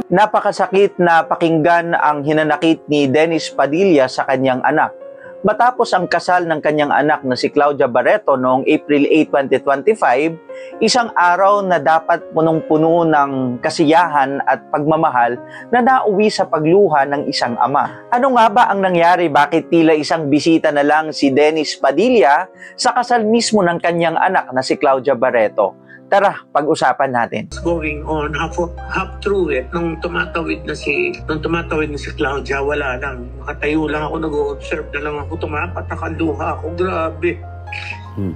Napakasakit na pakinggan ang hinanakit ni Dennis Padilla sa kanyang anak. Matapos ang kasal ng kanyang anak na si Claudia Barreto noong April 8, 2025, isang araw na dapat punong-puno ng kasiyahan at pagmamahal na nauwi sa pagluha ng isang ama. Ano nga ba ang nangyari? Bakit tila isang bisita na lang si Dennis Padilla sa kasal mismo ng kanyang anak na si Claudia Barreto? Tara, pag-usapan natin. Going on, half through it, nung tumatawid na si Claudia, wala lang. Nakatayo lang ako, nag-observe na lang ako, tumapat, nakaluha ako. Grabe.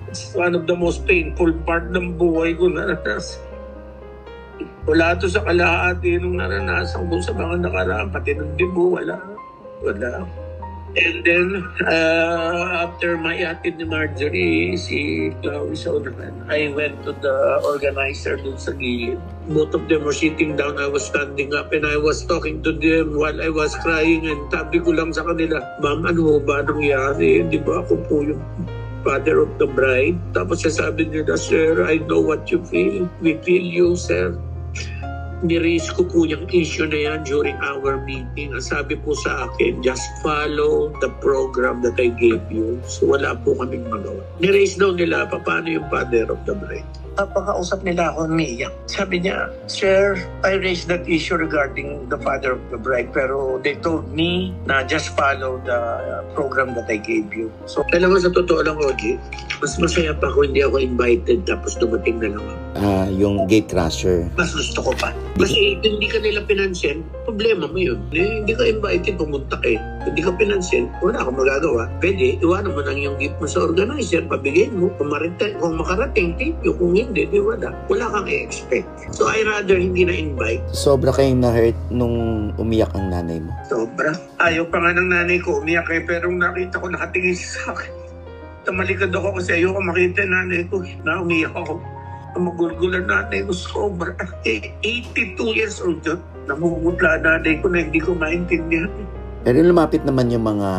It's one of the most painful part ng buhay ko naranasan. Wala to sa kalahati nung naranasan ko sa mga nakaraan, pati ng dibo, wala. And then, after my atid ni Marjorie, si Chloe Soderman, I went to the organizer dun sa gilid. Both of them were sitting down, I was standing up, and I was talking to them while I was crying, and sabi ko lang sa kanila, "Ma'am, ano ba nangyari? Di ba ako po yung father of the bride?" Tapos sabi nila, "Sir, I know what you feel. We feel you, sir." Ni-raise ko po yung issue na yan during our meeting. Ang sabi po sa akin, just follow the program that I gave you. So wala po kaming magawa. Ni-raise daw nila, paano yung father of the bride? Napakausap nila ako, umiyak. Sabi niya, "Sir, I raised that issue regarding the father of the bride, pero they told me na just follow the program that I gave you." So, alam mo, sa totoo lang, Oji, mas masaya pa ako hindi ako invited tapos dumating na lang ako. Yung gate crasher. Mas gusto ko pa. Kasi hindi ka nila pinansin, problema mo yun. Hindi ka invited, pumunta ka eh. Hindi ka pinansin, wala akong magagawa. Pwede, iwanan mo lang yung gift mo sa organizer, pabigay mo. Kung makarating, thank you. Kung hindi, di wala. Wala kang i-expect. So I rather hindi na-invite. Sobra kayong na-hurt nung umiyak ang nanay mo? Sobra. Ayaw pa nga ng nanay ko umiyak eh, pero nakita ko nakatingin sa akin. Tamalikad ako kasi ayaw ko makita nanay ko na umiyak ako. Magulgulan nanay ko sobra. 82 years old yun. Namumutla nanay ko na hindi ko maintindihan. Pero lumapit naman yung mga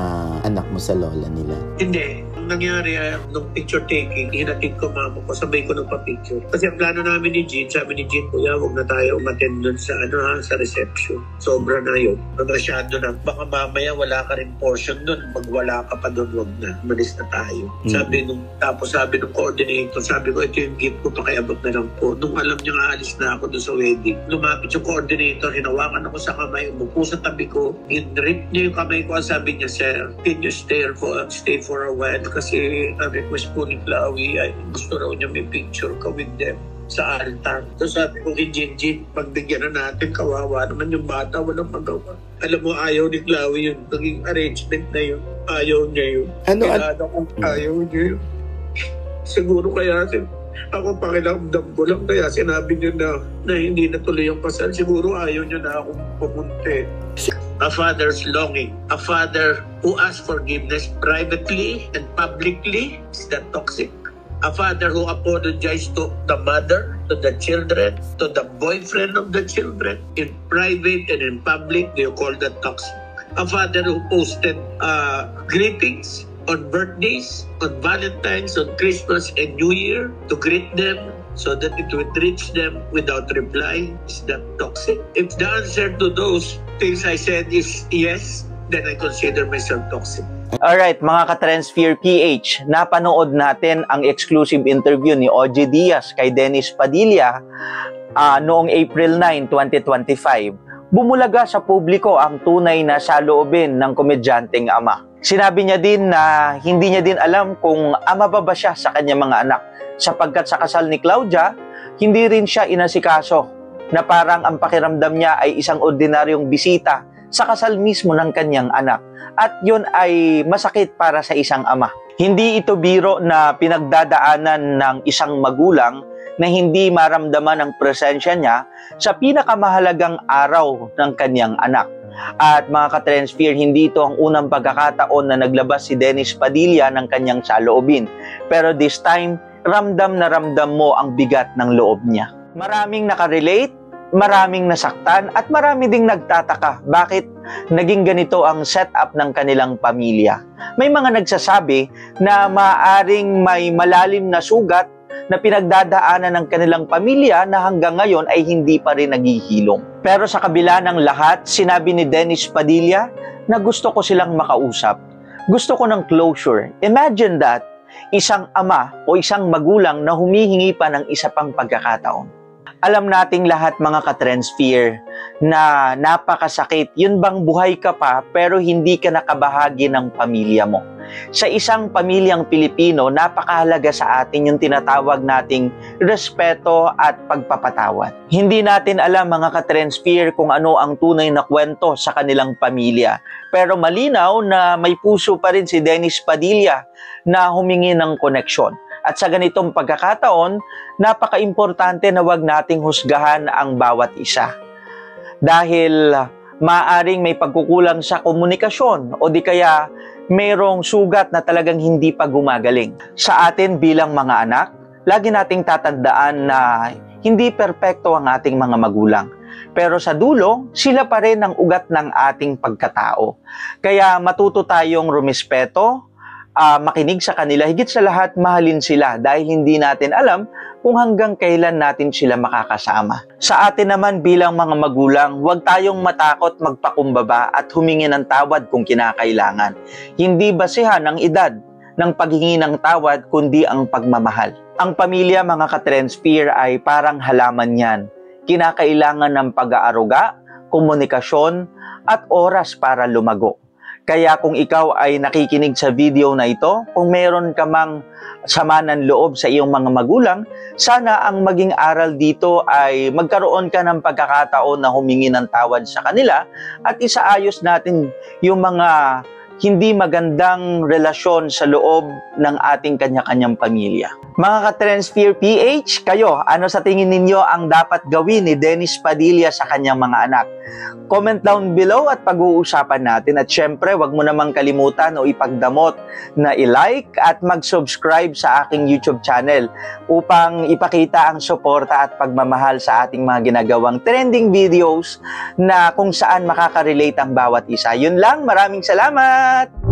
anak mo sa lola nila? Hindi. Ang nangyari, nung picture taking, hinatid ko mama ko, sabay ko nagpa-picture. Kasi ang plano namin ni Jean, sabi ni Jean, "Kuya, huwag na tayo umattend dun sa, sa reception. Sobra na yun. Masyado na. Baka mamaya wala ka rin portion dun. Pag wala ka pa dun, huwag na. Malis na tayo." Tapos sabi nung coordinator, sabi ko, "Ito yung gift ko, pakiabot na lang po." Nung alam niya nga, alis na ako dun sa wedding. Lumapit yung coordinator, hinawakan ako sa kamay, umupo sa tabi ko, in-rip niya yung kamay ko, sabi niya, "Sir, can you stay for a while?" Kasi ang request po ni Chloe ay gusto raw niya may picture ka with them sa altar. So sabi ko kay Jinjin, pagbigyan na natin, kawawa naman yung bata, walang magawa. Alam mo, ayaw ni Chloe yun. Naging arrangement na yun. Ayaw niya yun. Ayaw niya yun. Siguro kaya ako pakilamdam ko lang, kaya sinabi niya na hindi natuloy yung kasal. Siguro ayaw niya na akong pumunta. A father's longing. A father who asks forgiveness privately and publicly, is that toxic? A father who apologized to the mother, to the children, to the boyfriend of the children, in private and in public, do you call that toxic? A father who posted greetings on birthdays, on Valentine's, on Christmas and New Year to greet them so that it would reach them without reply, is that toxic? If the answer to those things I said is yes, then I consider myself toxic. Alright, mga ka-Transphere PH, napanood natin ang exclusive interview ni OG Diaz kay Dennis Padilla noong April 9, 2025. Bumulaga sa publiko ang tunay na saloobin ng komedyanteng ama. Sinabi niya din na hindi niya din alam kung ama ba siya sa kanyang mga anak, sapagkat sa kasal ni Claudia, hindi rin siya inasikaso, na parang ang pakiramdam niya ay isang ordinaryong bisita sa kasal mismo ng kanyang anak. At yun ay masakit para sa isang ama. Hindi ito biro na pinagdadaanan ng isang magulang na hindi maramdaman ang presensya niya sa pinakamahalagang araw ng kanyang anak. At mga ka-Transphere, hindi ito ang unang pagkakataon na naglabas si Dennis Padilla ng kanyang saloobin. Pero this time, ramdam na ramdam mo ang bigat ng loob niya. Maraming nakarelate, maraming nasaktan, at marami ding nagtataka bakit naging ganito ang setup ng kanilang pamilya. May mga nagsasabi na maaaring may malalim na sugat na pinagdadaanan ng kanilang pamilya na hanggang ngayon ay hindi pa rin naghihilom. Pero sa kabila ng lahat, sinabi ni Dennis Padilla na gusto ko silang makausap. Gusto ko ng closure. Imagine that, isang ama o isang magulang na humihingi pa ng isa pang pagkakataon. Alam nating lahat mga ka-Trendsphere na napakasakit. Yun bang buhay ka pa pero hindi ka nakabahagi ng pamilya mo? Sa isang pamilyang Pilipino, napakahalaga sa atin yung tinatawag nating respeto at pagpapatawad. Hindi natin alam mga ka-Trendsphere kung ano ang tunay na kwento sa kanilang pamilya. Pero malinaw na may puso pa rin si Dennis Padilla na humingi ng koneksyon. At sa ganitong pagkakataon, napaka-importante na wag nating husgahan ang bawat isa. Dahil maaring may pagkukulang sa komunikasyon o di kaya mayroong sugat na talagang hindi pa gumagaling. Sa atin bilang mga anak, lagi nating tatandaan na hindi perpekto ang ating mga magulang. Pero sa dulo, sila pa rin ang ugat ng ating pagkatao. Kaya matuto tayong rumispeto, makinig sa kanila, higit sa lahat mahalin sila dahil hindi natin alam kung hanggang kailan natin sila makakasama. Sa atin naman bilang mga magulang, huwag tayong matakot magpakumbaba at humingi ng tawad kung kinakailangan. Hindi basihan ang edad ng paghingi ng tawad kundi ang pagmamahal. Ang pamilya mga ka-Trendsphere ay parang halaman yan. Kinakailangan ng pag-aaruga, komunikasyon at oras para lumago. Kaya kung ikaw ay nakikinig sa video na ito, kung meron ka mang sama ng loob sa iyong mga magulang, sana ang maging aral dito ay magkaroon ka ng pagkakataon na humingi ng tawad sa kanila at isaayos natin yung mga hindi magandang relasyon sa loob ng ating kanya-kanyang pamilya. Mga ka-Trendsphere PH, kayo, ano sa tingin ninyo ang dapat gawin ni Dennis Padilla sa kanyang mga anak? Comment down below at pag-uusapan natin. At syempre, wag mo namang kalimutan o ipagdamot na i-like at mag-subscribe sa aking YouTube channel upang ipakita ang suporta at pagmamahal sa ating mga ginagawang trending videos na kung saan makaka-relate ang bawat isa. Yun lang, maraming salamat!